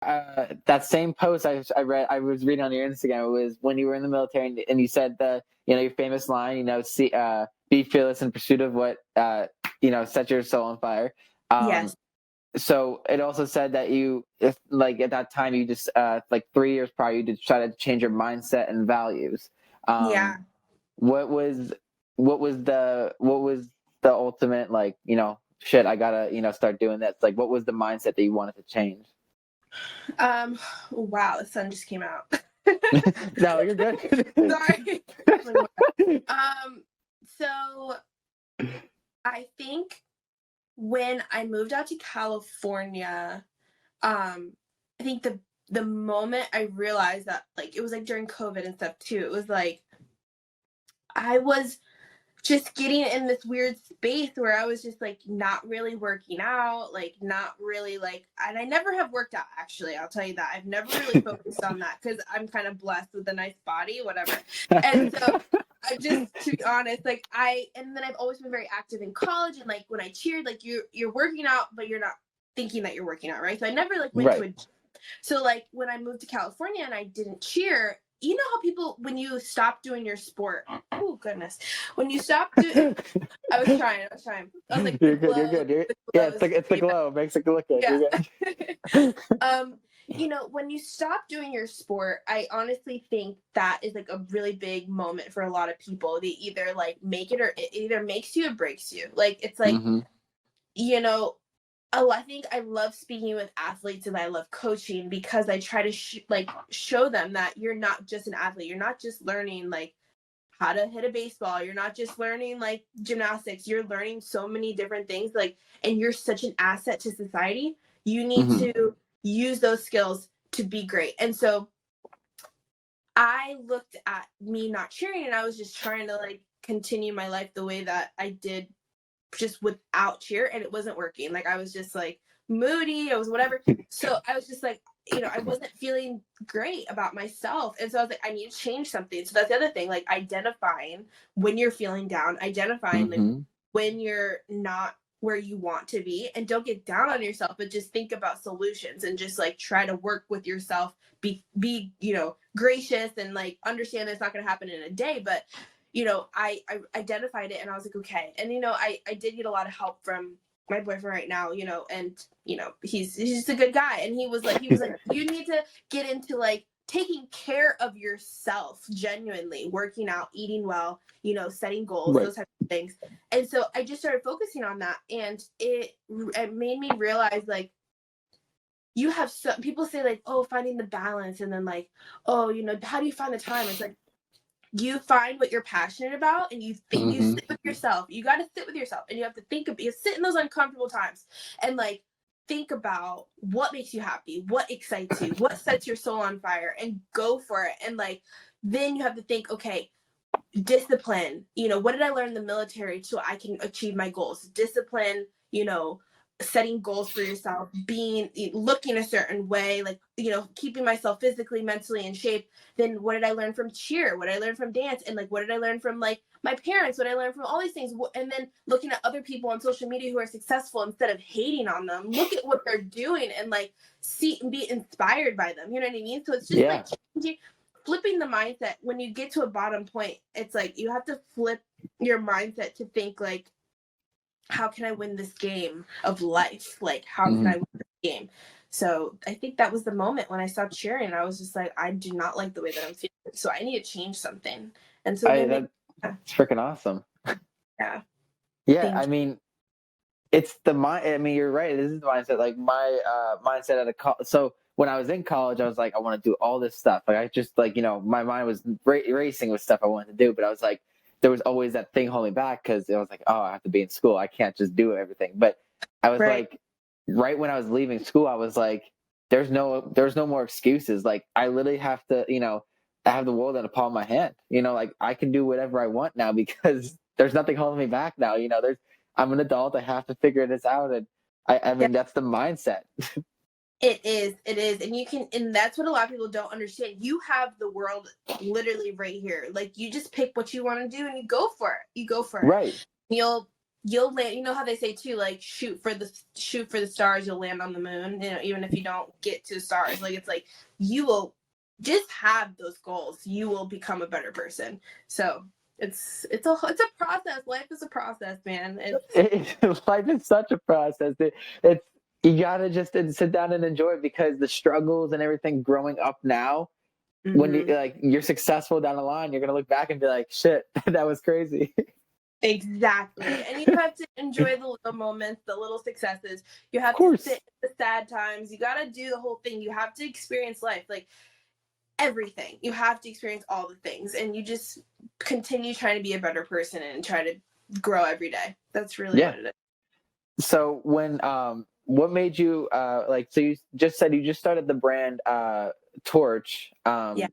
that same post I read, I was reading on your Instagram. It was when you were in the military, and you said your famous line, be fearless in pursuit of what, set your soul on fire. Yes. So it also said that if at that time you just, 3 years prior, you decided to change your mindset and values. Yeah. What was the ultimate, shit, I gotta, start doing this. Like, what was the mindset that you wanted to change? Wow, the sun just came out. No, you're good. Sorry. So I think when I moved out to California, I think the moment I realized that, like, it was like during COVID and stuff too. It was like I was just getting in this weird space where I was just like not really working out, like not really like, and I never have worked out actually. I'll tell you that. I've never really focused on that because I'm kind of blessed with a nice body, whatever. And so I just, to be honest, and then I've always been very active in college, and like when I cheered, like you're working out, but you're not thinking that you're working out, right? So I never like went to a, so like when I moved to California and I didn't cheer, you know how people, when you stop doing your sport, oh goodness, when you stop doing, I was trying. I was like, you're good. Yeah, it's the glow. It makes it look good. Yeah. You're good. When you stop doing your sport, I honestly think that is like a really big moment for a lot of people. They either like make it, or it either makes you or breaks you. Like, it's like, I think I love speaking with athletes and I love coaching because I try to show them that you're not just an athlete. You're not just learning like how to hit a baseball. You're not just learning like gymnastics. You're learning so many different things, like, and you're such an asset to society. You need to use those skills to be great. And so I looked at me not cheering and I was just trying to like continue my life the way that I did just without cheer, and it wasn't working. Like, I was just like moody, I was whatever. So I was just like, I wasn't feeling great about myself. And so I was like, I need to change something. So that's the other thing, like identifying when you're feeling down, identifying like when you're not where you want to be, and don't get down on yourself, but just think about solutions and just like try to work with yourself, be gracious, and like understand that it's not going to happen in a day, but I identified it and I was like, okay. And, I did get a lot of help from my boyfriend right now, and, he's just a good guy. And he was like, you need to get into like taking care of yourself, genuinely working out, eating well, setting goals, those types of things. And so I just started focusing on that. And it made me realize, like, you have some people say like, oh, finding the balance. And then like, oh, how do you find the time? It's like, you find what you're passionate about, and you think you sit with yourself. You got to sit with yourself, and you have to you sit in those uncomfortable times and like think about what makes you happy, what excites you, what sets your soul on fire, and go for it. And like, then you have to think, okay, discipline, what did I learn in the military so I can achieve my goals? Discipline, setting goals for yourself, looking a certain way, like, keeping myself physically, mentally in shape. Then what did I learn from cheer? What did I learn from dance? And like, what did I learn from like my parents? What did I learn from all these things? And then looking at other people on social media who are successful, instead of hating on them, look at what they're doing and like see and be inspired by them. You know what I mean? So it's just like flipping the mindset. When you get to a bottom point, it's like you have to flip your mindset to think like, how can I win this game of life? Like, how can I win this game? So I think that was the moment when I stopped cheering. I was just like, I do not like the way that I'm feeling, so I need to change something. And so it's freaking awesome. Yeah. I mean, it's the mind. I mean, you're right. This is the mindset. Like my mindset so when I was in college, I was like, I want to do all this stuff. Like, I just like, my mind was racing with stuff I wanted to do, but I was like, there was always that thing holding back because it was like, oh, I have to be in school. I can't just do everything. But I was like, right when I was leaving school, I was like, there's no more excuses. Like, I literally have to, I have the world in the palm of my hand. Like, I can do whatever I want now because there's nothing holding me back now. I'm an adult. I have to figure this out. And I mean, that's the mindset. It is. And that's what a lot of people don't understand. You have the world literally right here. Like, you just pick what you want to do and you go for it. Right. You'll you'll land. You know how they say too, like shoot for the stars, you'll land on the moon. You know, even if you don't get to the stars, like it's like you will just have those goals. You will become a better person. So it's a process. Life is a process, man. Life is such a process. It's you gotta just sit down and enjoy it, because the struggles and everything growing up now, when you're successful down the line, you're gonna look back and be like, shit, that was crazy. Exactly. And you have to enjoy the little moments, the little successes. You have to sit in the sad times. You got to do the whole thing. You have to experience life, like everything. You have to experience all the things, and you just continue trying to be a better person and try to grow every day. That's really what it is. So what made you so you just said you just started the brand Torch. Yeah.